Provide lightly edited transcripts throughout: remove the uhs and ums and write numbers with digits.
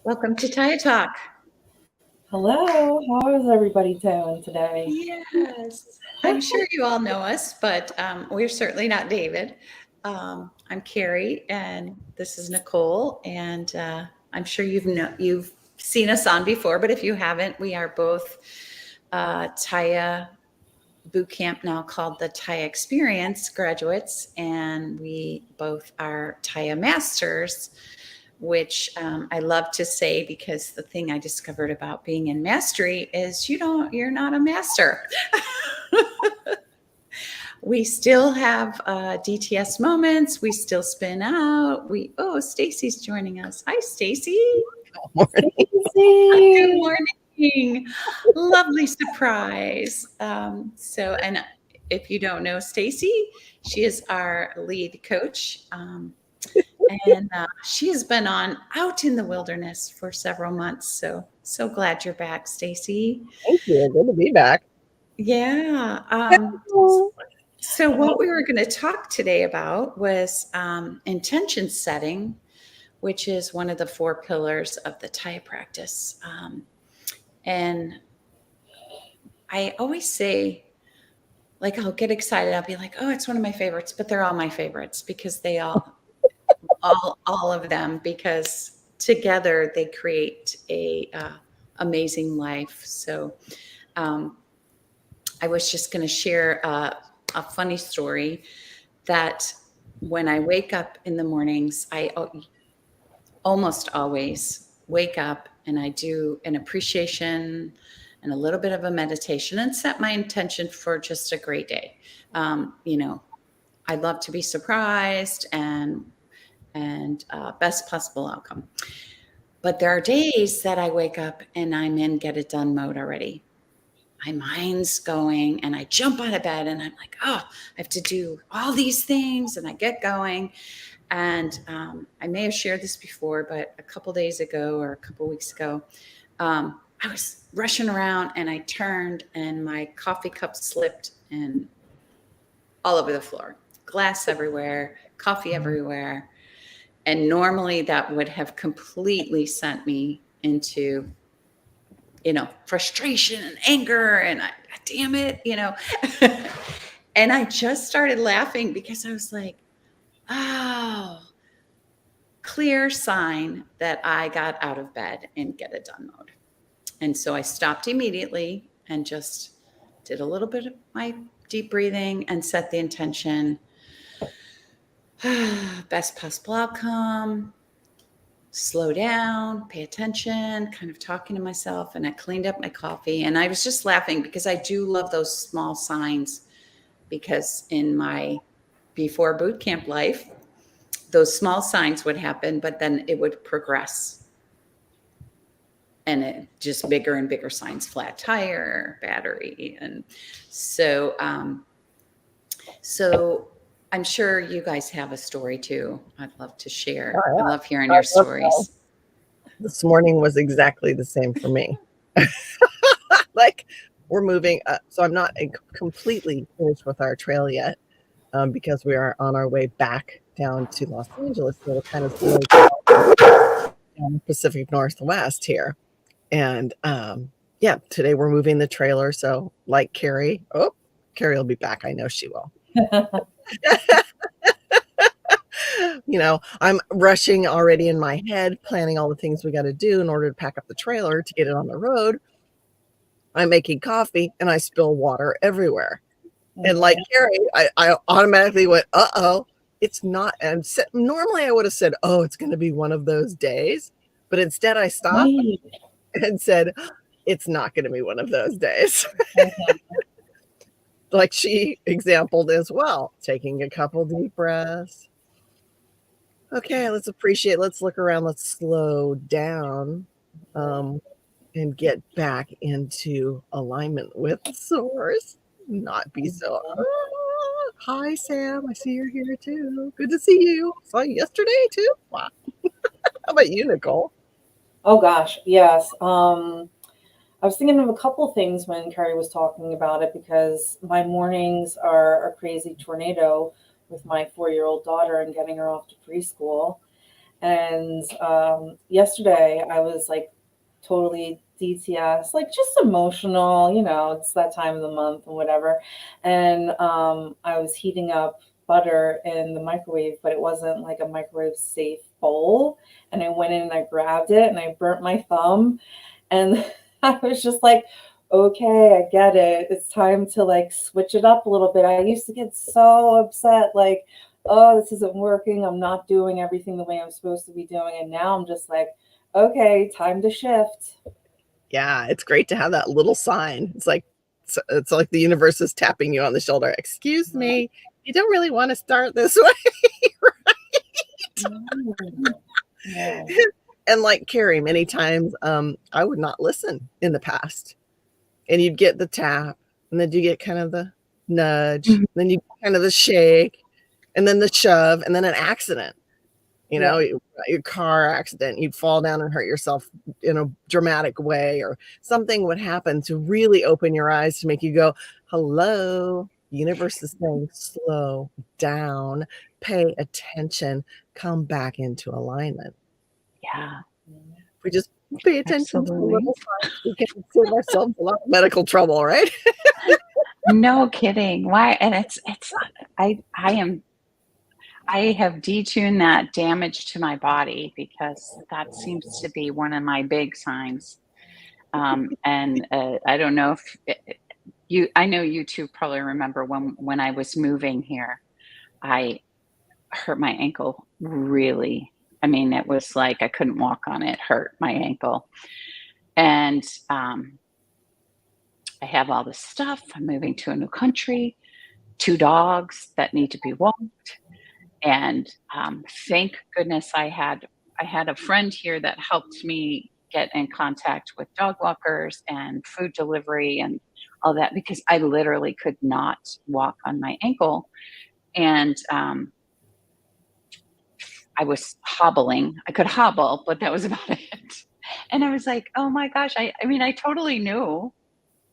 Welcome to Tya Talk. Hello, how is everybody doing today? Yes, I'm sure you all know us, but we're certainly not David. I'm Carrie, and this is Nicole, and I'm sure you've seen us on before, but if you haven't, we are both Tya boot camp, now called the Tya Experience graduates, and we both are Tya Masters, which I love to say because the thing I discovered about being in mastery is you're not a master. We still have DTS moments. We still spin out. Stacy's joining us. Hi, Stacy. Good Stacy. morning. Lovely surprise. And if you don't know Stacy, she is our lead coach. And she has been on out in the wilderness for several months. So glad you're back, Stacy. Thank you. Good to be back. Yeah. So what we were going to talk today about was intention setting, which is one of the 4 pillars of the Thai practice. And I always say, like, I'll get excited. I'll be like, oh, it's one of my favorites, but they're all my favorites because they all of them, because together they create a amazing life. So I was just going to share a funny story that when I wake up in the mornings, I almost always wake up and I do an appreciation and a little bit of a meditation and set my intention for just a great day. I love to be surprised and best possible outcome. But there are days that I wake up and I'm in get it done mode already. My mind's going and I jump out of bed and I'm like, oh, I have to do all these things, and I get going. And I may have shared this before, but a couple days ago or a couple weeks ago, I was rushing around and I turned and my coffee cup slipped and all over the floor, glass everywhere, coffee everywhere. And normally that would have completely sent me into, frustration and anger and damn it, And I just started laughing because I was like, oh, clear sign that I got out of bed in get it done mode. And so I stopped immediately and just did a little bit of my deep breathing and set the intention. Best possible outcome, slow down, pay attention, kind of talking to myself. And I cleaned up my coffee and I was just laughing because I do love those small signs, because in my before boot camp life, those small signs would happen, but then it would progress. And it just bigger and bigger signs, flat tire, battery. And so I'm sure you guys have a story too. I'd love to share. Oh, yeah. I love hearing your stories. This morning was exactly the same for me. Like, we're moving up. So I'm not completely finished with our trail yet, because we are on our way back down to Los Angeles. So we're kind of down the Pacific Northwest here. And today we're moving the trailer. So like Carrie will be back. I know she will. I'm rushing already in my head, planning all the things we got to do in order to pack up the trailer to get it on the road. I'm making coffee and I spill water everywhere. Mm-hmm. And like Carrie, I automatically went, uh-oh, it's not. And normally I would have said, oh, it's going to be one of those days. But instead I stopped and said, it's not going to be one of those days. Like she exampled as well, taking a couple deep breaths. Okay, let's appreciate, let's look around, let's slow down, and get back into alignment with the source. Not be so, hi, Sam, I see you're here too. Good to see you. Saw you yesterday too. Wow. How about you, Nicole? Oh, gosh, yes. I was thinking of a couple things when Carrie was talking about it, because my mornings are a crazy tornado with my 4-year-old daughter and getting her off to preschool. And yesterday I was like totally DTS, like just emotional, it's that time of the month and whatever. And I was heating up butter in the microwave, but it wasn't like a microwave safe bowl. And I went in and I grabbed it and I burnt my thumb. And I was just like, okay, I get it. It's time to like switch it up a little bit. I used to get so upset, like, oh, this isn't working. I'm not doing everything the way I'm supposed to be doing. And now I'm just like, okay, time to shift. Yeah, it's great to have that little sign. It's like the universe is tapping you on the shoulder. Excuse me, you don't really want to start this way, right? Yeah. And like Carrie, many times I would not listen in the past. And you'd get the tap, and then you get kind of the nudge, then you get kind of the shake, and then the shove, and then an accident. Your car accident, you'd fall down and hurt yourself in a dramatic way, or something would happen to really open your eyes to make you go, hello, the universe is saying, slow down, pay attention, come back into alignment. Yeah. If we just pay attention Absolutely. to the little signs, we can save ourselves a lot of medical trouble, right? No kidding. Why? And I have detuned that damage to my body, because that seems to be one of my big signs. And I don't know if I know you two probably remember when I was moving here, I hurt my ankle really. I mean, it was like I couldn't walk on it, hurt my ankle. And I have all this stuff. I'm moving to a new country, 2 dogs that need to be walked. And thank goodness I had a friend here that helped me get in contact with dog walkers and food delivery and all that, because I literally could not walk on my ankle. And I was hobbling. I could hobble, but that was about it. And I was like, oh my gosh, I mean, I totally knew.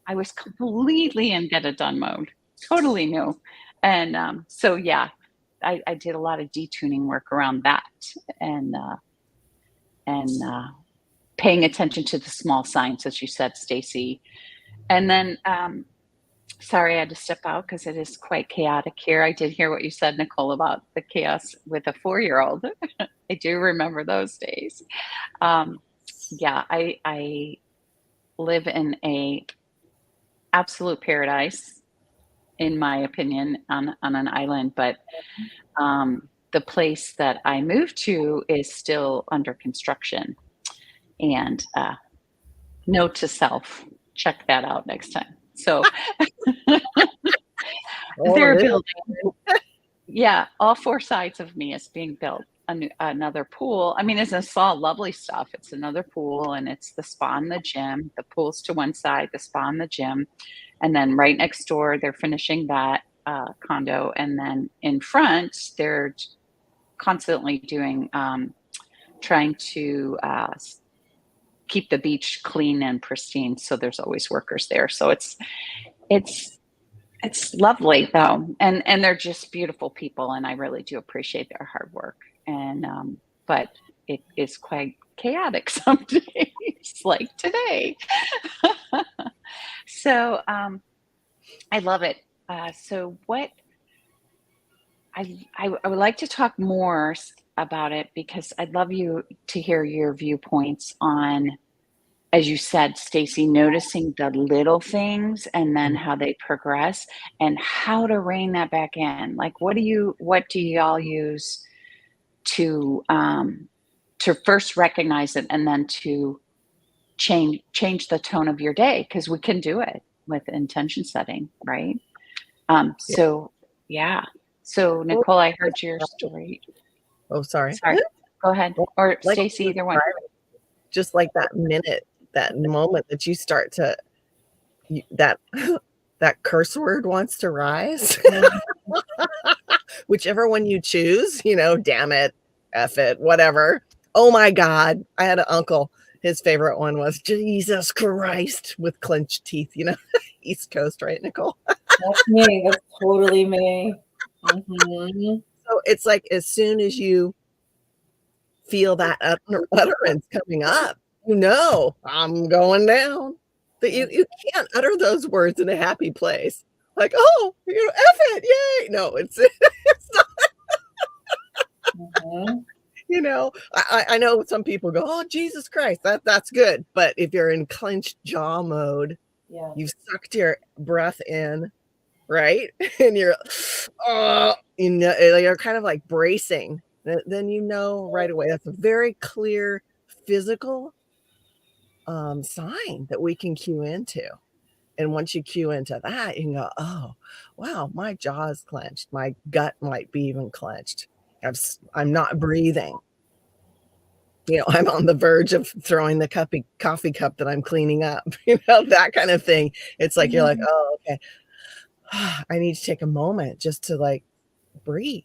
I was completely in get it done mode. Totally knew. And so, yeah, I did a lot of detuning work around that, and paying attention to the small signs, as you said, Stacy. And then, sorry, I had to step out because it is quite chaotic here. I did hear what you said, Nicole, about the chaos with a 4-year-old. I do remember those days. Yeah, I live in a absolute paradise, in my opinion, on an island, but the place that I moved to is still under construction. And note to self, check that out next time. So they're building. Yeah, all 4 sides of me is being built. Another pool. I mean, it's all lovely stuff. It's another pool, and it's the spa and the gym. The pool's to one side, the spa and the gym. And then right next door, they're finishing that condo. And then in front, they're constantly doing, trying to keep the beach clean and pristine. So there's always workers there. So it's lovely though. And they're just beautiful people. And I really do appreciate their hard work. And, but it is quite chaotic some days, like today. So I love it. So what I would like to talk more about it, because I'd love you to hear your viewpoints on, as you said, Stacy, noticing the little things and then how they progress, and how to rein that back in. Like, what do y'all use to first recognize it, and then to change the tone of your day? Because we can do it with intention setting, right? So yeah. So Nicole, I heard your story. Oh, sorry. Go ahead. Or Like Stacy, either one. Just like that minute, that moment that you start to, that curse word wants to rise, whichever one you choose, damn it, F it, whatever. Oh my God. I had an uncle. His favorite one was Jesus Christ, with clenched teeth, East Coast, right, Nicole? That's me. That's totally me. Mm-hmm. So it's like, as soon as you feel that utterance coming up, you know, I'm going down. That you can't utter those words in a happy place. Like, oh, you know, F it, yay. No, it's not, Mhm. you know, I know some people go, oh, Jesus Christ, that's good. But if you're in clenched jaw mode, Yeah. you've sucked your breath in, right? And you're, oh, you know, you're kind of like bracing. Then you know right away. That's a very clear physical sign that we can cue into. And once you cue into that, you can go, oh, wow, my jaw is clenched. My gut might be even clenched. I'm not breathing. You know, I'm on the verge of throwing the coffee cup that I'm cleaning up, you know, that kind of thing. It's like, you're like, Mhm. oh, okay. I need to take a moment just to like breathe,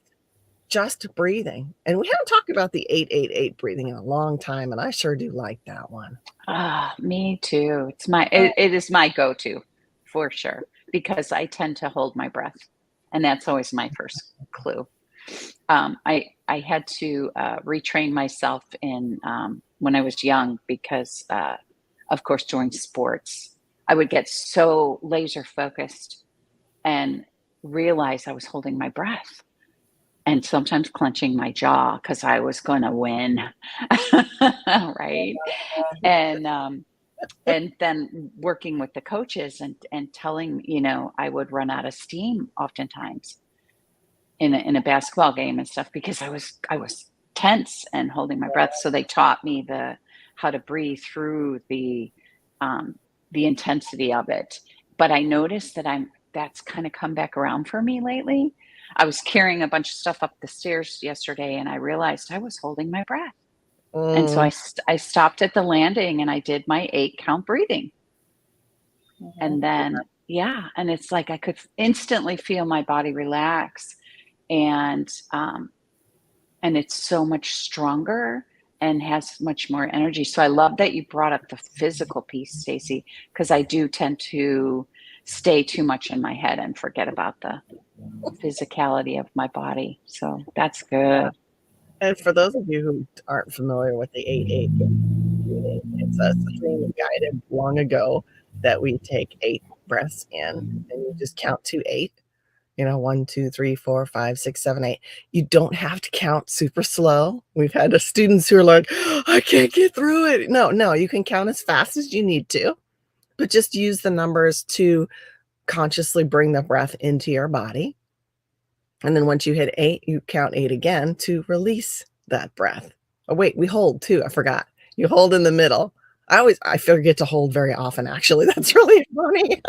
just breathing. And we haven't talked about the 888 breathing in a long time. And I sure do like that one. Ah, me too. It is my go-to for sure because I tend to hold my breath, and that's always my first clue. I had to retrain myself in when I was young because, of course, during sports, I would get so laser focused and realize I was holding my breath and sometimes clenching my jaw because I was going to win, right? And and then working with the coaches and telling, I would run out of steam oftentimes in a basketball game and stuff because I was tense and holding my breath. So they taught me the how to breathe through um, the intensity of it. But I noticed that that's kind of come back around for me lately. I was carrying a bunch of stuff up the stairs yesterday, and I realized I was holding my breath. And so Mm, I stopped at the landing and I did my 8 count breathing. Mhm. And then, yeah, and it's like I could instantly feel my body relax, and and it's so much stronger and has much more energy. So I love that you brought up the physical piece, Stacey, because I do tend to stay too much in my head and forget about the physicality of my body. So that's yeah. good. And for those of you who aren't familiar with the 8-8 breathing, it's a stream we guided long ago that we take 8 breaths in and you just count to 8. You know, 1, 2, 3, 4, 5, 6, 7, 8. You don't have to count super slow. We've had students who are like, I can't get through it. No, you can count as fast as you need to, but just use the numbers to consciously bring the breath into your body. And then once you hit 8, you count 8 again to release that breath. Oh, wait, we hold too. I forgot. You hold in the middle. I forget to hold very often, actually. That's really funny.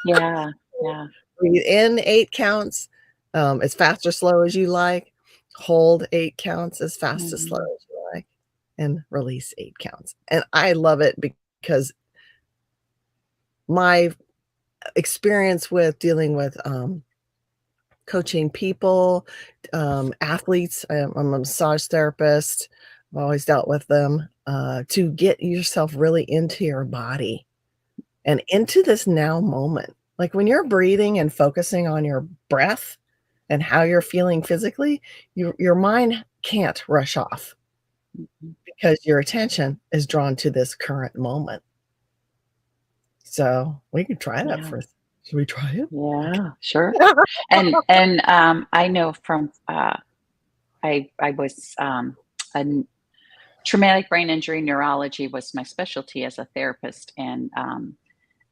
Yeah, yeah. Breathe in 8 counts, as fast or slow as you like. Hold 8 counts as fast or slow Mhm. as you like, and release 8 counts. And I love it because my experience with dealing with coaching people, athletes. I'm a massage therapist. I've always dealt with them to get yourself really into your body and into this now moment. Like when you're breathing and focusing on your breath and how you're feeling physically, your mind can't rush off Mhm. because your attention is drawn to this current moment. So we could try that Yeah. first. Should we try it? Yeah, sure. And I know from I was a traumatic brain injury neurology was my specialty as a therapist, and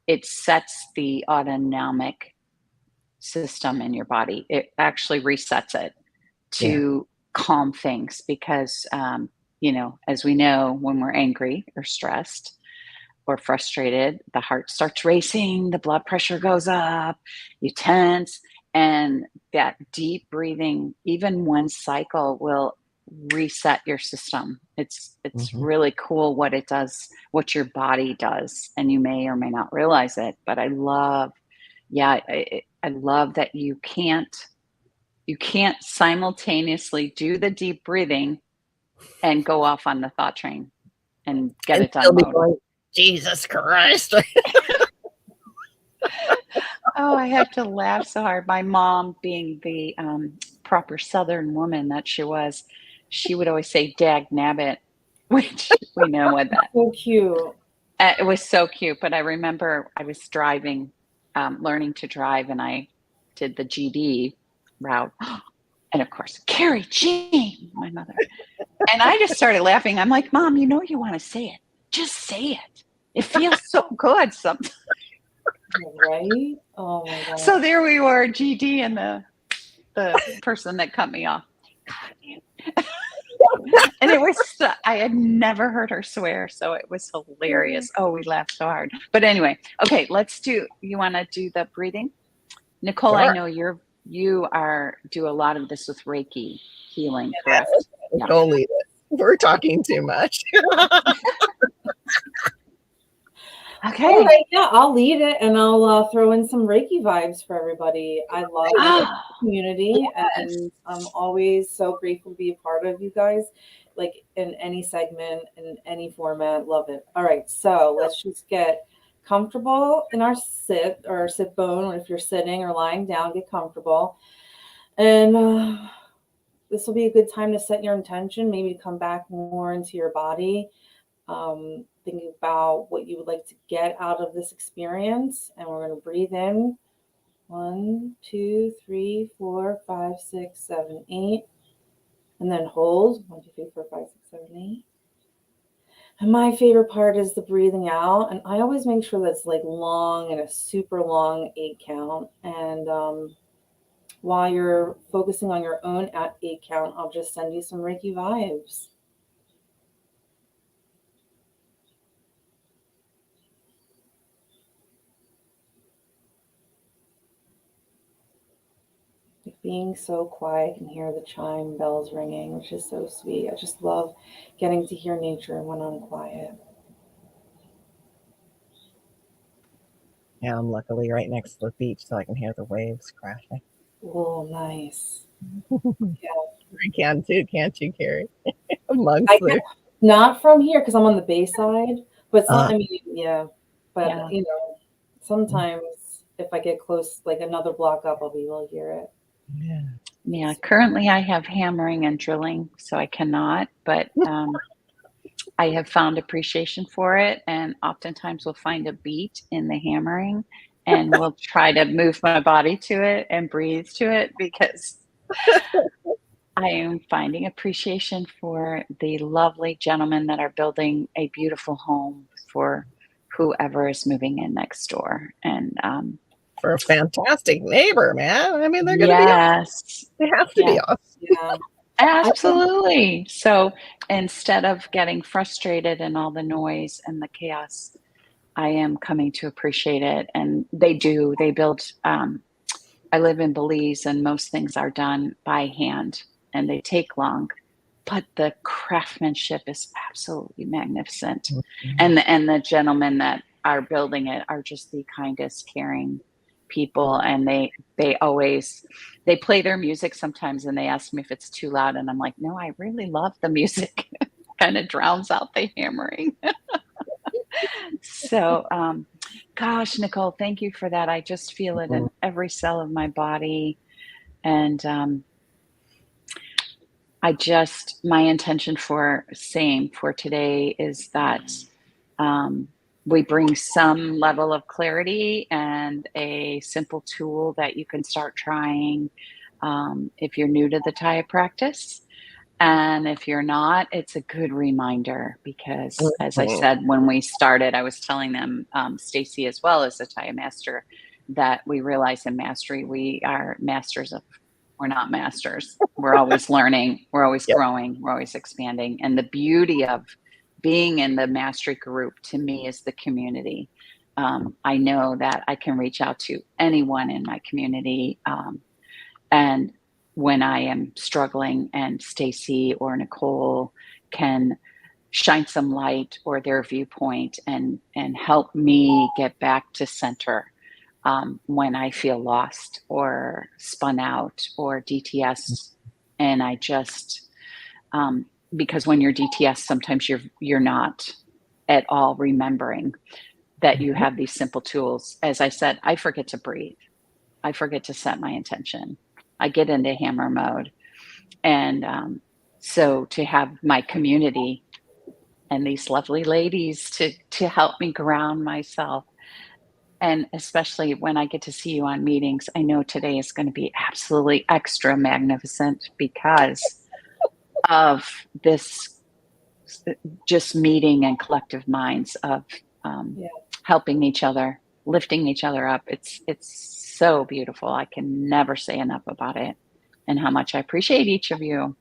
it sets the autonomic system in your body. It actually resets it Yeah. to calm things because, as we know, when we're angry or stressed or frustrated, the heart starts racing, the blood pressure goes up, you tense, and that deep breathing, even one cycle, will reset your system. It's Mhm. really cool what it does, what your body does, and you may or may not realize it. But I love, yeah, I love that you can't simultaneously do the deep breathing and go off on the thought train and get And it still done be mode. going, Jesus Christ. Oh, I have to laugh so hard. My mom, being the proper Southern woman that she was, she would always say, "Dag nabbit," which we know what that. So cute. It was so cute. But I remember I was driving, learning to drive, and I did the GD route, and of course, Carrie Jean, my mother, and I just started laughing. I'm like, "Mom, you know you want to say it. Just say it. It feels so good sometimes." Right? Oh my God. So there we were, GD, and the person that cut me off. And it was, I had never heard her swear, so it was hilarious. Oh, we laughed so hard. But anyway, okay, you want to do the breathing? Nicole, I Sure. know you do a lot of this with Reiki healing, correct? Yeah. Go lead it. We're talking too much. Okay. All right, yeah, I'll lead it, and I'll throw in some Reiki vibes for everybody. I love the community, and I'm always so grateful to be a part of you guys, like in any segment, in any format. Love it. All right, so let's just get comfortable in our sit or sit bone, or if you're sitting or lying down, get comfortable. And this will be a good time to set your intention, maybe to come back more into your body. Thinking about what you would like to get out of this experience. And we're going to breathe in 1, 2, 3, 4, 5, 6, 7, 8. And then hold 1, 2, 3, 4, 5, 6, 7, 8. And my favorite part is the breathing out. And I always make sure that's like long and a super long 8 count. And while you're focusing on your own 8 count, I'll just send you some Reiki vibes. Being so quiet and hear the chime bells ringing, which is so sweet. I just love getting to hear nature when I'm quiet. Yeah, I'm luckily right next to the beach, so I can hear the waves crashing. Oh, nice. Yeah, you can too, can't you, Carrie? Amongst not from here because I'm on the bay side, but I mean, yeah. But Yeah. you know, sometimes if I get close, like another block up, I'll be able to hear it. Yeah. Currently, I have hammering and drilling, so I cannot. But I have found appreciation for it, and oftentimes we'll find a beat in the hammering, and we'll try to move my body to it and breathe to it because I am finding appreciation for the lovely gentlemen that are building a beautiful home for whoever is moving in next door. And for a fantastic neighbor, man. I mean, they're going to be awesome. They have to be awesome. Yeah. Absolutely. So instead of getting frustrated and all the noise and the chaos, I am coming to appreciate it. And they build, I live in Belize, and most things are done by hand and they take long, but the craftsmanship is absolutely magnificent. Mm-hmm. And the gentlemen that are building it are just the kindest, caring people. And they play their music sometimes, and they ask me if it's too loud, and I'm like, no, I really love the music. Kind of drowns out the hammering. So gosh, Nicole, thank you for that. I just feel it in every cell of my body. And my intention for today is that we bring some level of clarity and a simple tool that you can start trying if you're new to the Tya practice. And if you're not, it's a good reminder because, as I said, when we started, I was telling them, Stacy as well as a Tya master, that we realize in mastery, we are masters of, we're not masters. We're always learning. We're always growing. We're always expanding. And the beauty of being in the mastery group to me is the community. I know that I can reach out to anyone in my community. And when I am struggling, and Stacy or Nicole can shine some light or their viewpoint and help me get back to center when I feel lost or spun out or DTS. And I just, because when you're DTS, sometimes you're not at all remembering that you have these simple tools. As I said, I forget to breathe. I forget to set my intention. I get into hammer mode. And So to have my community and these lovely ladies to help me ground myself, and especially when I get to see you on meetings, I know today is going to be absolutely extra magnificent because of this just meeting and collective minds of um, Yeah. helping each other, lifting each other up. It's so beautiful. I can never say enough about it, and how much I appreciate each of you.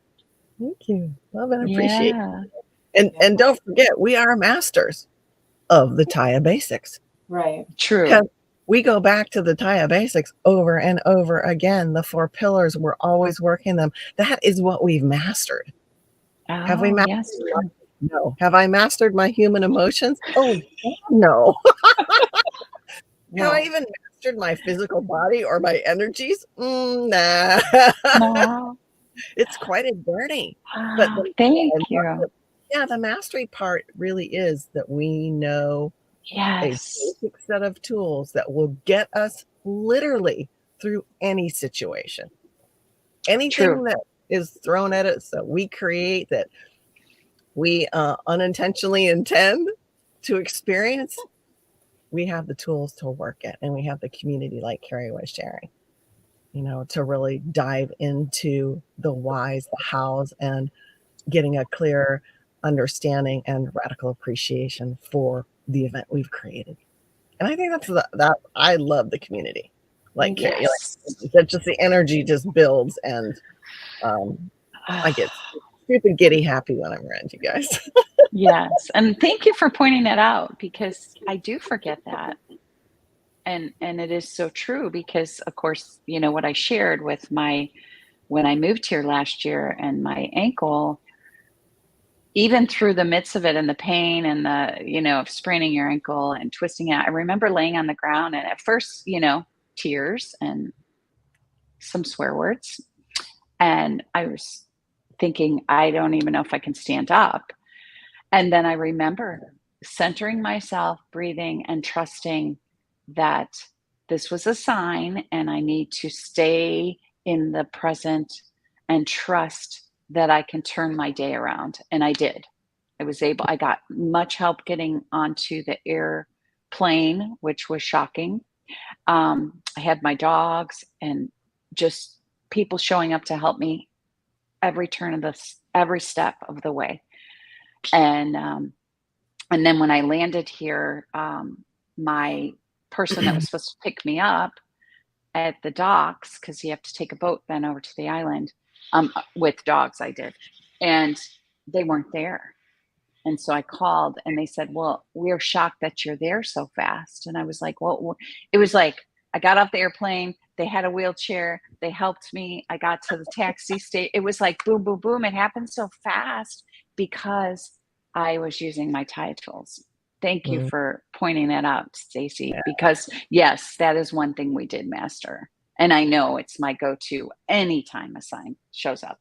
Thank you. Love and appreciate. Yeah, And don't forget, we are masters of the Tya basics. Right. true. Because we go back to the Tya basics over and over again. The 4 pillars, we're always working them. That is what we've mastered. Have we Oh, mastered? yes, true. No. Have I mastered my human emotions? Oh, no. Have I No. even mastered my physical body or my energies? Nah. No. It's quite a journey. But Oh, thank you. the mastery part really is that we know a Yes, basic set of tools that will get us literally through any situation. Anything true. that is thrown at us that we create, that we unintentionally intend to experience, we have the tools to work it, and we have the community like Carrie was sharing, to really dive into the whys, the hows, and getting a clear understanding and radical appreciation for the event we've created. And I think that I love the community. Like, Yes. that just the energy just builds, and I get stupid giddy happy when I'm around you guys. Yes, and thank you for pointing that out because I do forget that. And it is so true because of course, what I shared with my when I moved here last year and my ankle, even through the midst of it and the pain and of spraining your ankle and twisting it, I remember laying on the ground and at first, tears and some swear words. And I was thinking, I don't even know if I can stand up. And then I remember centering myself, breathing, and trusting that this was a sign and I need to stay in the present and trust that I can turn my day around. And I did. I got much help getting onto the airplane, which was shocking. I had my dogs and just people showing up to help me every step of the way. And then when I landed here, my person that was supposed to pick me up at the docks, because you have to take a boat then over to the island, with dogs, I did, and they weren't there. And so I called and they said, well, we're shocked that you're there so fast. And I was like, well, it was like I got off the airplane. They had a wheelchair. They helped me. I got to the taxi station. It was like boom, boom, boom. It happened so fast because I was using my Tya tools. Thank you for pointing that out, Stacy, Yeah. because yes, that is one thing we did master. And I know it's my go-to anytime a sign shows up.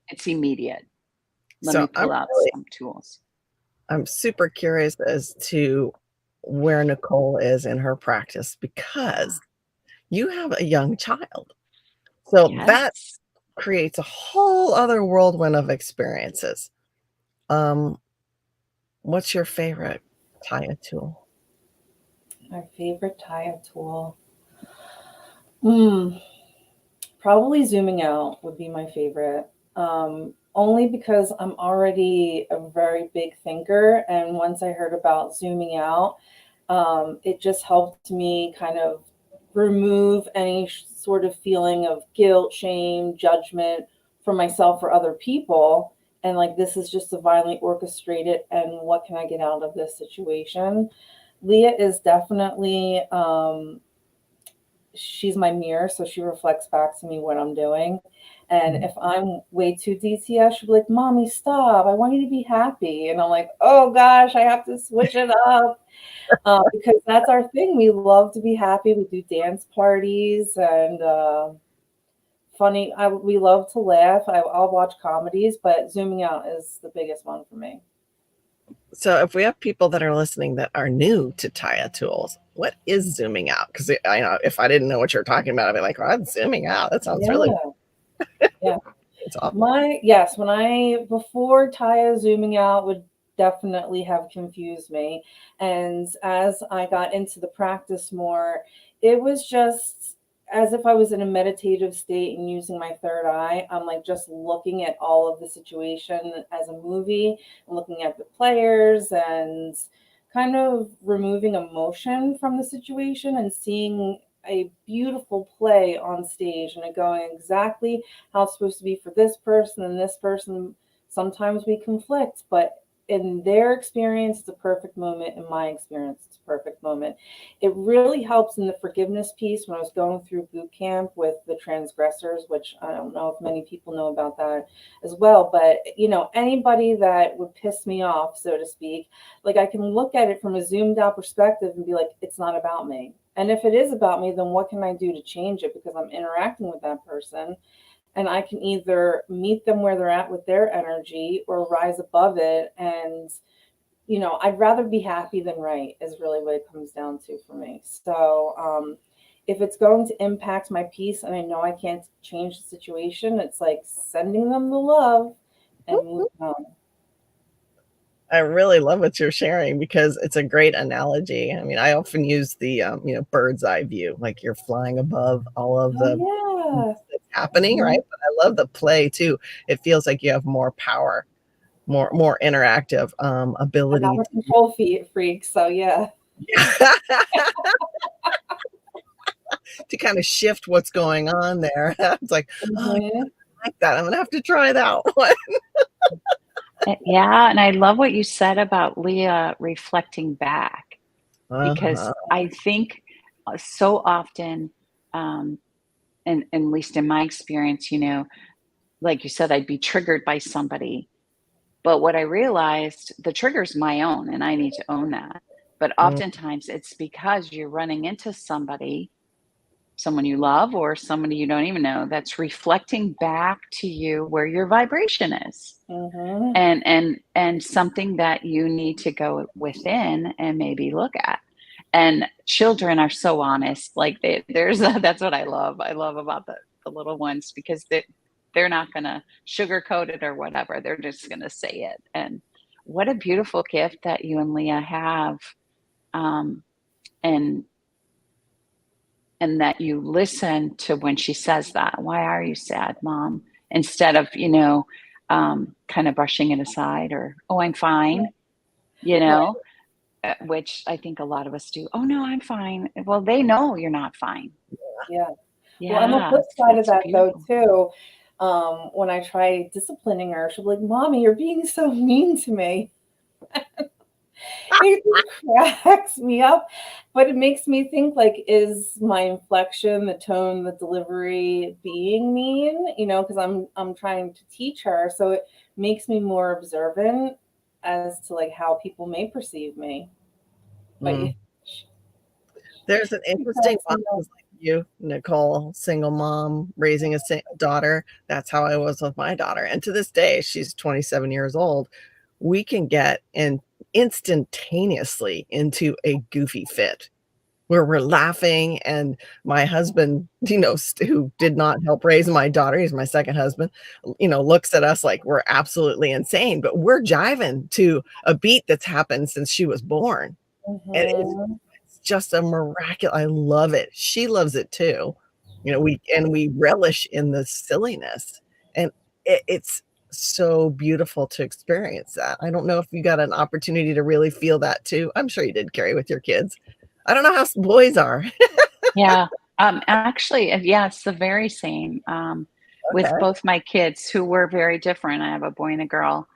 It's immediate. Let me pull out some tools. I'm super curious as to where Nicole is in her practice, because you have a young child. So that Yes. creates a whole other whirlwind of experiences. What's your favorite Tya tool? My favorite Tya tool. Probably zooming out would be my favorite. Only because I'm already a very big thinker. And once I heard about zooming out, it just helped me kind of remove any sort of feeling of guilt, shame, judgment for myself or other people. And like, this is just divinely orchestrated. And what can I get out of this situation? Leah is definitely, she's my mirror, so she reflects back to me what I'm doing. And if I'm way too DTS, she'll be like, Mommy, stop. I want you to be happy. And I'm like, oh gosh, I have to switch it up. Because that's our thing. We love to be happy. We do dance parties and funny. We love to laugh. I'll watch comedies, but zooming out is the biggest one for me. So if we have people that are listening that are new to Tya tools, what is zooming out? Because I know if I didn't know what you're talking about, I'd be like, well, zooming out. That sounds really. Yeah. It's awful. Before Taya zooming out would definitely have confused me. And as I got into the practice more, it was just as if I was in a meditative state and using my third eye. I'm like just looking at all of the situation as a movie, looking at the players and kind of removing emotion from the situation and seeing a beautiful play on stage and it going exactly how it's supposed to be for this person and this person. Sometimes we conflict, but in their experience, it's a perfect moment. In my experience, it's a perfect moment. It really helps in the forgiveness piece when I was going through boot camp with the transgressors, which I don't know if many people know about that as well. But, anybody that would piss me off, so to speak, like I can look at it from a zoomed out perspective and be like, it's not about me. And if it is about me, then what can I do to change it? Because I'm interacting with that person and I can either meet them where they're at with their energy or rise above it. And, I'd rather be happy than right is really what it comes down to for me. So, if it's going to impact my peace and I know I can't change the situation, it's like sending them the love and moving on. I really love what you're sharing because it's a great analogy. I mean, I often use the bird's eye view, like you're flying above all of Oh, the yeah. that's happening, right? But I love the play too. It feels like you have more power, more interactive I'm not ability a control freak, so yeah. to kind of shift what's going on there. It's like, oh, Hmm. I like that. I'm gonna have to try that one. Yeah, and I love what you said about Leah reflecting back because Uh-huh. I think so often, and at least in my experience, like you said, I'd be triggered by somebody. But what I realized, the trigger's my own, and I need to own that. But Mm, oftentimes it's because you're running into someone you love or somebody you don't even know that's reflecting back to you where your vibration is. Hmm. And something that you need to go within and maybe look at. And children are so honest. Like that's what I love about the little ones because they're not going to sugarcoat it or whatever. They're just going to say it. And what a beautiful gift that you and Leah have. Um, and and that you listen to when she says that. Why are you sad, mom? Instead of, kind of brushing it aside or, oh, I'm fine, you Right. know, which I think a lot of us do. Oh, no, I'm fine. Well, they know you're not fine. Yeah. Well, on the Yeah, flip side of that's that, though, beautiful. too, when I try disciplining her, she'll be like, "Mommy, you're being so mean to me." It just cracks me up, but it makes me think like, is my inflection, the tone, the delivery being mean? Because I'm trying to teach her, so it makes me more observant as to like how people may perceive me. But yeah, mm. There's an she interesting cracks one me up. just like you, Nicole, single mom, raising a daughter. That's how I was with my daughter. And to this day, she's 27 years old. We can get in instantaneously into a goofy fit where we're laughing. And my husband, who did not help raise my daughter, he's my second husband, looks at us like we're absolutely insane, but we're jiving to a beat that's happened since she was born. And Hmm. it's just a miraculous. I love it. She loves it too. We relish in the silliness, and it's so beautiful to experience that. I don't know if you got an opportunity to really feel that too. I'm sure you did, Carrie, with your kids. I don't know how boys are. Yeah. Actually, yeah, it's the very same with Okay. both my kids who were very different. I have a boy and a girl.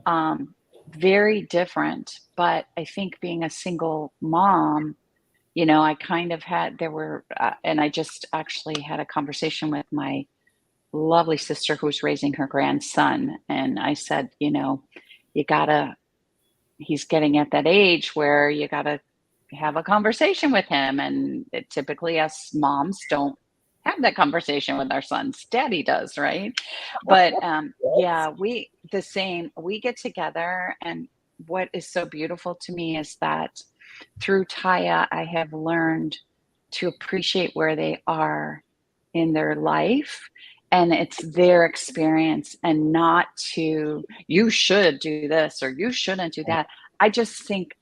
Um, very different. But I think being a single mom, I kind of and I just actually had a conversation with my lovely sister who's raising her grandson. And I said, you gotta, he's getting at that age where you gotta have a conversation with him. And typically, us moms don't have that conversation with our sons. Daddy does, right? But Yes. yeah, the same. We get together, and what is so beautiful to me is that through Taya, I have learned to appreciate where they are in their life and it's their experience, and not to, you should do this or you shouldn't do that. I just think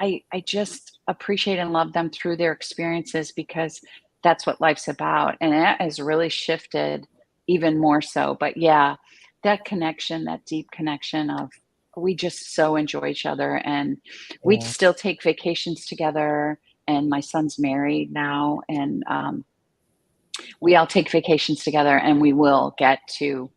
I just appreciate and love them through their experiences, because that's what life's about. And it has really shifted even more so. But yeah, that connection, that deep connection of, we just so enjoy each other, and we Yeah. still take vacations together. And my son's married now, and we all take vacations together, and we will get to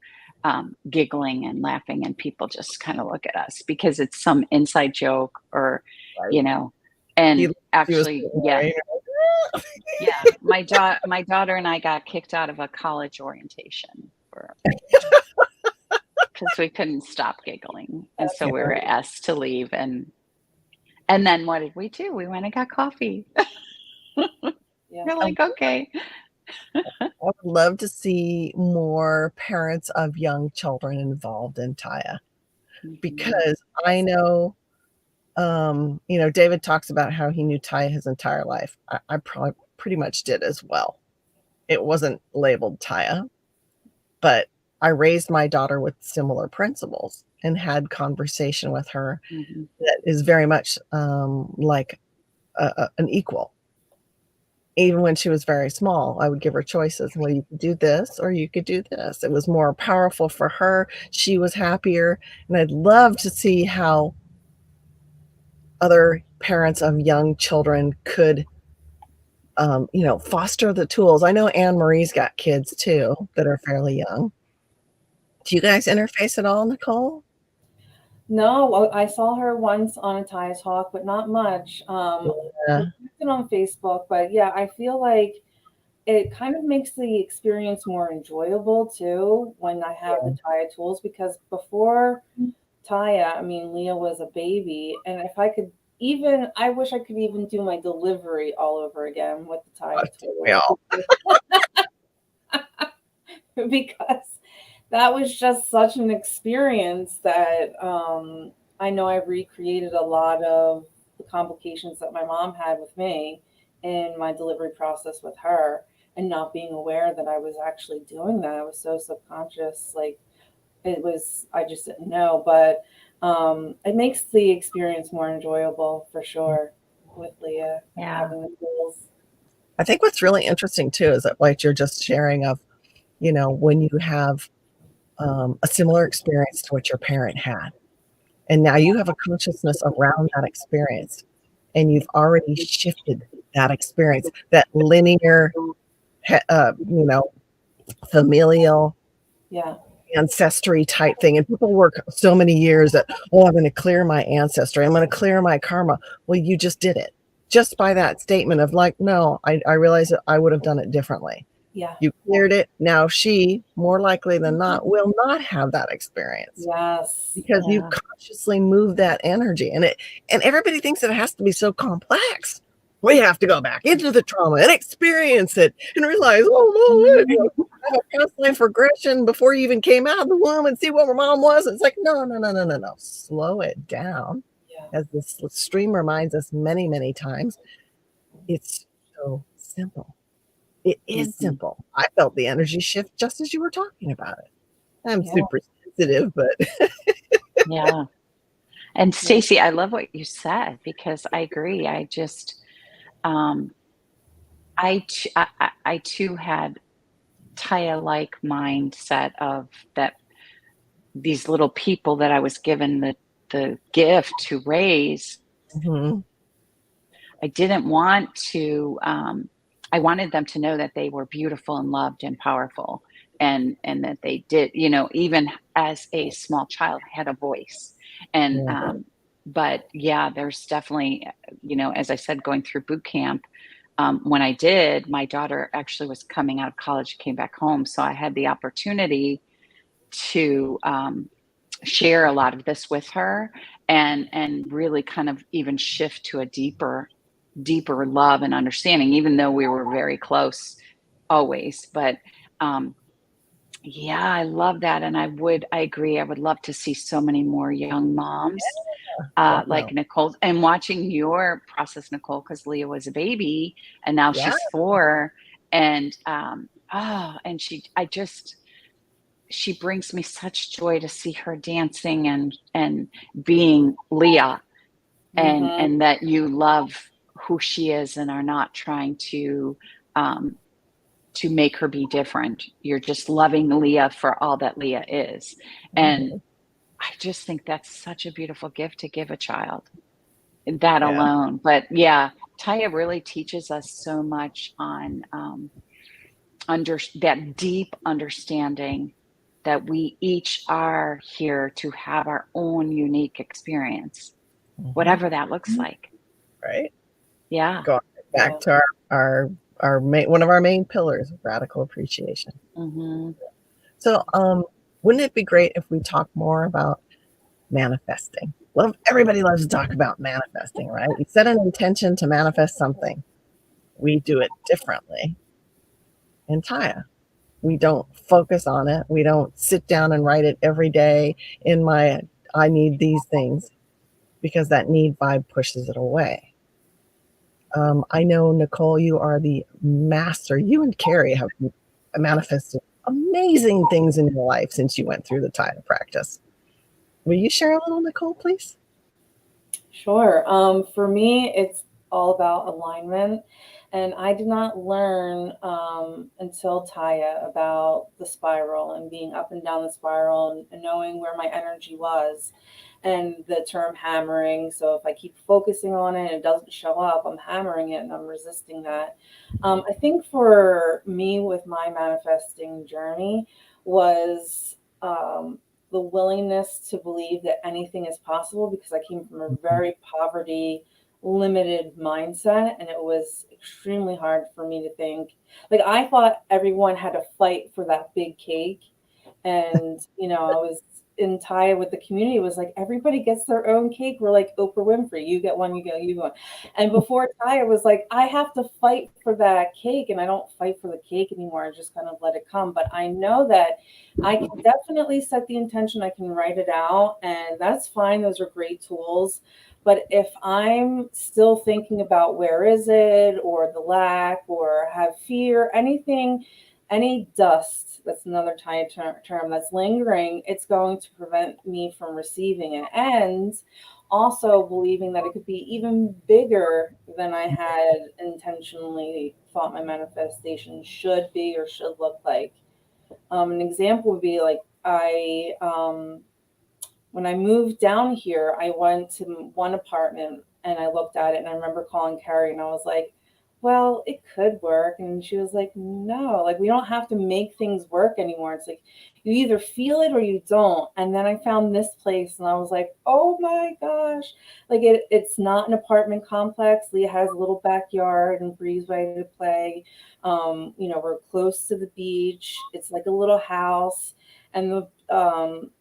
giggling and laughing, and people just kind of look at us because it's some inside joke, or, Right. you know, He and loves you a actually, certain yeah, way. yeah. My daughter and I got kicked out of a college orientation because we couldn't stop giggling, and so You we know, were asked to leave, and then what did we do? We went and got coffee. Yeah. We're like, okay. I would love to see more parents of young children involved in Taya, Mhm. because I know, David talks about how he knew Taya his entire life. I probably pretty much did as well. It wasn't labeled Taya, but I raised my daughter with similar principles and had conversation with her Mhm. that is very much like an equal. Even when she was very small, I would give her choices. Well, you could do this or you could do this. It was more powerful for her. She was happier. And I'd love to see how other parents of young children could, foster the tools. I know Anne Marie's got kids too that are fairly young. Do you guys interface at all, Nicole? No, well, I saw her once on a Tya Talk, but not much. We're Yeah, connected on Facebook, but yeah, I feel like it kind of makes the experience more enjoyable too when I have the Tya tools, because before Tya, I mean, Leah was a baby, and if I could even, I wish I could even do my delivery all over again with the Tya we tools, all. because that was just such an experience that I know I've recreated a lot of the complications that my mom had with me in my delivery process with her, and not being aware that I was actually doing that. I was so subconscious, like it was, I just didn't know. But it makes the experience more enjoyable for sure with Leah Yeah. having the tools. I think what's really interesting too is that, like you're just sharing of, when you have a similar experience to what your parent had, and now you have a consciousness around that experience, and you've already shifted that experience, that linear, you know, familial Yeah. ancestry type thing. And people work so many years that, oh, I'm going to clear my ancestry, I'm going to clear my karma. Well, you just did it just by that statement of like, no, I realize that I would have done it differently. Yeah. You cleared it. Now she, more likely than not, will not have that experience Yes. because you Yeah. consciously move that energy. And everybody thinks it has to be so complex. We have to go back into the trauma and experience it and realize, oh no, have a past life regression before you even came out of the womb and see what my mom was. It's like, no, no, no, no, no, no. Slow it down. Yeah. As this stream reminds us many, many times, it's so simple. It is Mhm. simple. I felt the energy shift just as you were talking about it. I'm Yeah. super sensitive, but Yeah. And Yeah. Stacey, I love what you said, because I agree. I just, um, I too had Taya-like mindset of that, these little people that I was given the gift to raise. Mhm. I didn't want to. I wanted them to know that they were beautiful and loved and powerful, and that they did. Even as a small child, had a voice. And Yeah. but yeah, there's definitely, as I said, going through boot camp. When I did, my daughter actually was coming out of college, came back home, so I had the opportunity to share a lot of this with her, and really kind of even shift to a deeper love and understanding, even though we were very close always. But um, yeah, I love that. And I agree. I would love to see so many more young moms like Definitely. Nicole, and watching your process, Nicole, because Leah was a baby and now Yeah. she's 4. And and she brings me such joy to see her dancing and being Leah, Mm-hmm. and that you love who she is and are not trying um, to make her be different. You're just loving Leah for all that Leah is. And I just think that's such a beautiful gift to give a child, that Yeah. alone. But yeah, Taya really teaches us so much on under that deep understanding that we each are here to have our own unique experience, Mhm. whatever that looks like. Right. Yeah. Going back Yeah. to our main, one of our main pillars, radical appreciation. Hmm. So, wouldn't it be great if we talk more about manifesting? Love, everybody loves to talk about manifesting, right? We set an intention to manifest something. We do it differently in Taya. We don't focus on it. We don't sit down and write it every day in my I need these things, because that need vibe pushes it away. I know, Nicole, you are the master. You and Carrie have manifested amazing things in your life since you went through the Taya practice. Will you share a little, Nicole, please? Sure. For me, it's all about alignment. And I did not learn until Taya about the spiral and being up and down the spiral and knowing where my energy was and the term hammering. So if I keep focusing on it and it doesn't show up, I'm hammering it and I'm resisting that. I think for me with my manifesting journey was the willingness to believe that anything is possible because I came from a very poverty limited mindset and it was extremely hard for me to think like I thought everyone had to fight for that big cake and I was in tie with the community. It was like everybody gets their own cake. We're like Oprah Winfrey, you get one, you get one. And before tie it was like I have to fight for that cake and I don't fight for the cake anymore. I just kind of let it come. But I know that I can definitely set the intention, I can write it out, and that's fine. Those are great tools. But if I'm still thinking about where is it or the lack or have fear, anything, any dust, that's another Thai term that's lingering, it's going to prevent me from receiving it. And also believing that it could be even bigger than I had intentionally thought my manifestation should be or should look like. An example would be like when I moved down here, I went to one apartment and I looked at it and I remember calling Carrie and I was like, well, it could work. And she was like, no, like we don't have to make things work anymore. It's like you either feel it or you don't. And then I found this place and I was like, oh my gosh. Like it's not an apartment complex. Leah has a little backyard and breezeway to play. We're close to the beach. It's like a little house. And the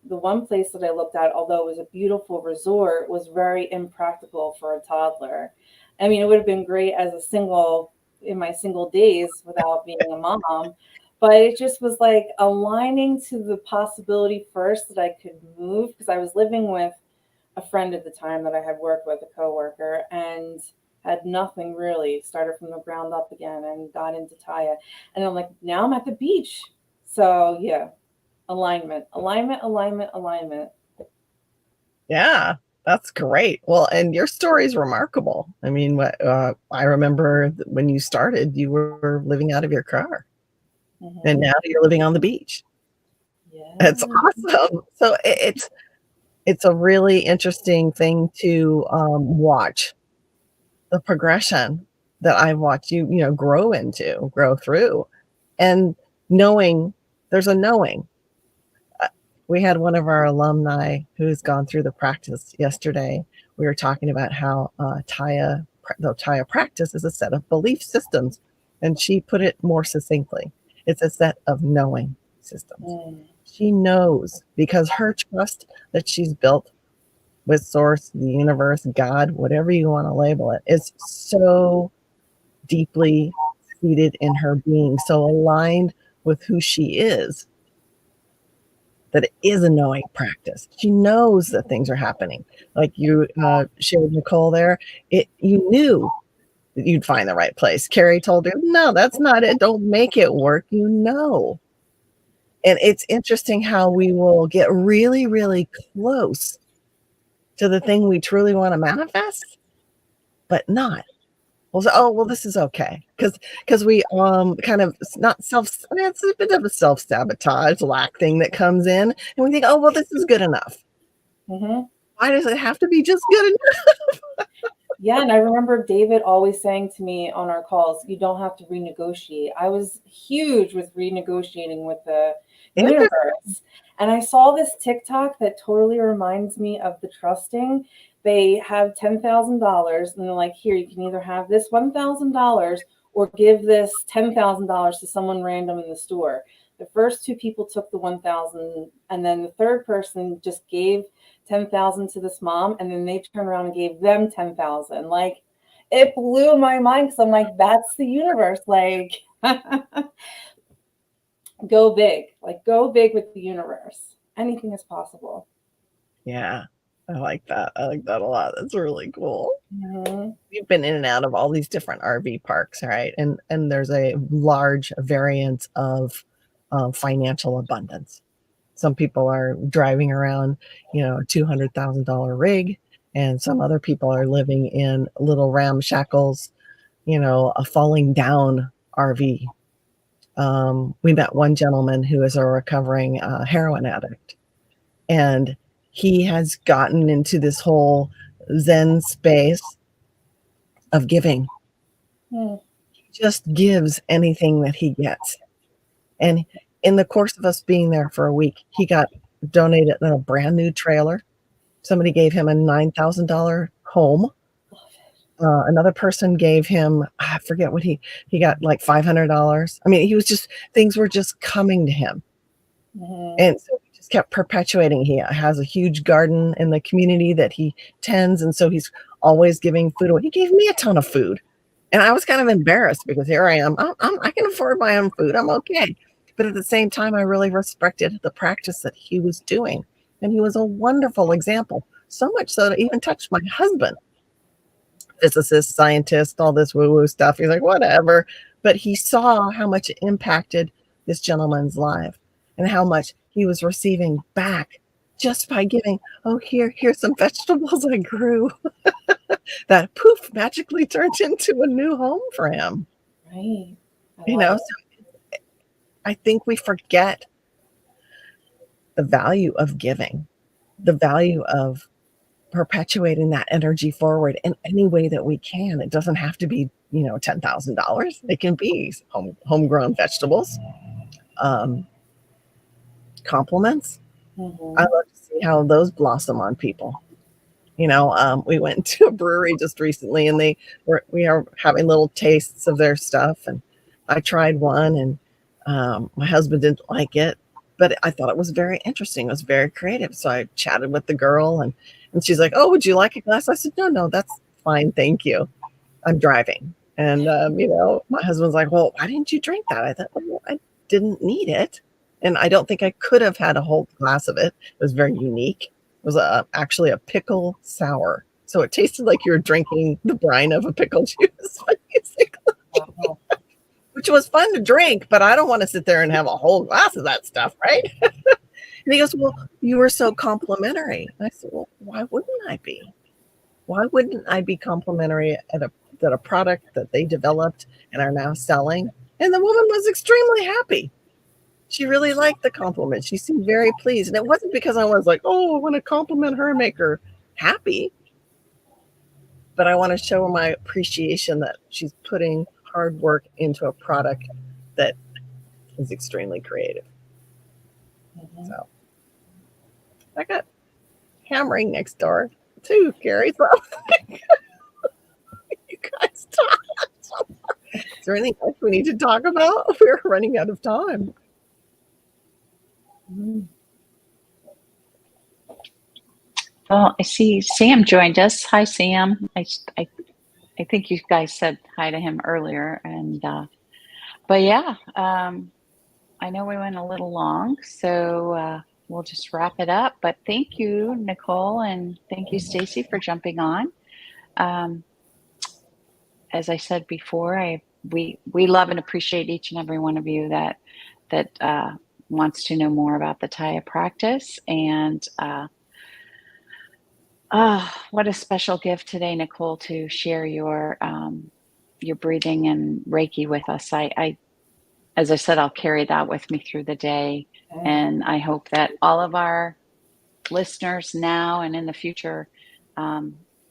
one place that I looked at, although it was a beautiful resort, was very impractical for a toddler. I mean, it would have been great as a single in my single days without being a mom, but it just was like aligning to the possibility first that I could move because I was living with a friend at the time that I had worked with, a coworker, and had nothing really. Started from the ground up again and got into Taya, and I'm like, now I'm at the beach. So yeah, alignment, alignment, alignment, alignment. Yeah, that's great. Well, and your story is remarkable. I mean, I remember when you started, you were living out of your car, and Mm-hmm. now you're living on the beach. It's Yeah. awesome. So it's a really interesting thing to watch the progression that I've watched you, grow through, and knowing there's a knowing. We had one of our alumni who's gone through the practice yesterday. We were talking about how the Taya practice is a set of belief systems, and she put it more succinctly. It's a set of knowing systems. Mm. She knows because her trust that she's built with Source, the universe, God, whatever you want to label it, is so deeply seated in her being, so aligned with who she is, that it is a knowing practice. She knows that things are happening. Like you shared, Nicole, there, you knew you'd find the right place. Carrie told her, no, that's not it. Don't make it work, you know. And it's interesting how we will get really, really close to the thing we truly want to manifest, but not. Well, so, oh, well, this is okay. Because we kind of not it's a bit of a self-sabotage lack thing that comes in. And we think, oh, well, this is good enough. Mm-hmm. Why does it have to be just good enough? Yeah, and I remember David always saying to me on our calls, you don't have to renegotiate. I was huge with renegotiating with the universe. And I saw this TikTok that totally reminds me of the trusting. They have $10,000 and they're like, here, you can either have this $1,000 or give this $10,000 to someone random in the store. The first two people took the 1,000, and then the third person just gave 10,000 to this mom, and then they turned around and gave them 10,000. Like, it blew my mind because I'm like, that's the universe. Like, go big. Like, go big with the universe. Anything is possible. Yeah, I like that. I like that a lot. That's really cool. Mm-hmm. We've been in and out of all these different RV parks, right? And there's a large variance of financial abundance. Some people are driving around, a $200,000 rig, and some other people are living in little ramshackles, a falling down RV. We met one gentleman who is a recovering heroin addict, and he has gotten into this whole Zen space of giving. Mm. He just gives anything that he gets. And in the course of us being there for a week, he got donated a brand new trailer. Somebody gave him a $9,000 home. Another person gave him, I forget what he got, like $500. I mean, things were just coming to him. Mm-hmm. And so he just kept perpetuating. He has a huge garden in the community that he tends. And so he's always giving food away. He gave me a ton of food. And I was kind of embarrassed because here I am. I can afford my own food. I'm okay. But at the same time, I really respected the practice that he was doing. And he was a wonderful example. So much so that it even touched my husband. Physicist, scientist, all this woo-woo stuff. He's like, whatever. But he saw how much it impacted this gentleman's life and how much he was receiving back just by giving, oh, here's some vegetables I grew. That poof magically turned into a new home for him. Right. So I think we forget the value of giving, the value of perpetuating that energy forward in any way that we can. It doesn't have to be, $10,000. It can be homegrown vegetables, compliments. Mm-hmm. I love to see how those blossom on people. We went to a brewery just recently, and we are having little tastes of their stuff. And I tried one, and my husband didn't like it, but I thought it was very interesting. It was very creative. So I chatted with the girl, and she's like, "Oh, would you like a glass?" I said, "No, that's fine, thank you. I'm driving." And my husband's like, "Well, why didn't you drink that?" I thought, well, I didn't need it, and I don't think I could have had a whole glass of it. It was very unique. It was actually a pickle sour. So it tasted like you were drinking the brine of a pickle juice, basically. Wow. Which was fun to drink, but I don't want to sit there and have a whole glass of that stuff, right? And he goes, "Well, you were so complimentary." And I said, "Well, why wouldn't I be? Why wouldn't I be complimentary at a product that they developed and are now selling?" And the woman was extremely happy. She really liked the compliment. She seemed very pleased. And it wasn't because I was like, oh, I want to compliment her and make her happy. But I want to show her my appreciation that she's putting hard work into a product that is extremely creative. Mm-hmm. So I got hammering next door too, Carrie. So you guys talk. Is there anything else we need to talk about? We're running out of time. Well, I see Sam joined us. Hi, Sam. I think you guys said hi to him earlier, and but yeah, I know we went a little long, so we'll just wrap it up. But thank you, Nicole, and thank you, Stacy, for jumping on. as I said before, we love and appreciate each and every one of you that wants to know more about the Tya practice. And what a special gift today, Nicole, to share your breathing and Reiki with us. As I said, I'll carry that with me through the day, Okay. and I hope that all of our listeners now and in the future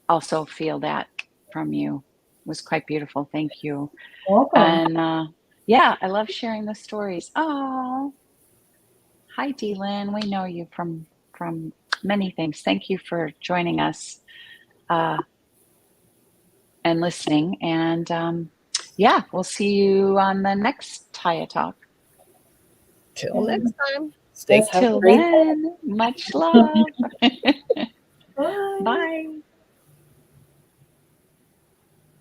also feel that from you. It was quite beautiful. Thank you. Welcome. And yeah, I love sharing the stories. Oh, hi, Deelin. We know you from many things. Thank you for joining us and listening. And yeah, we'll see you on the next Tya Talk. Till next time. Stay Yes, have a Till great day. then, much love. Bye. Bye.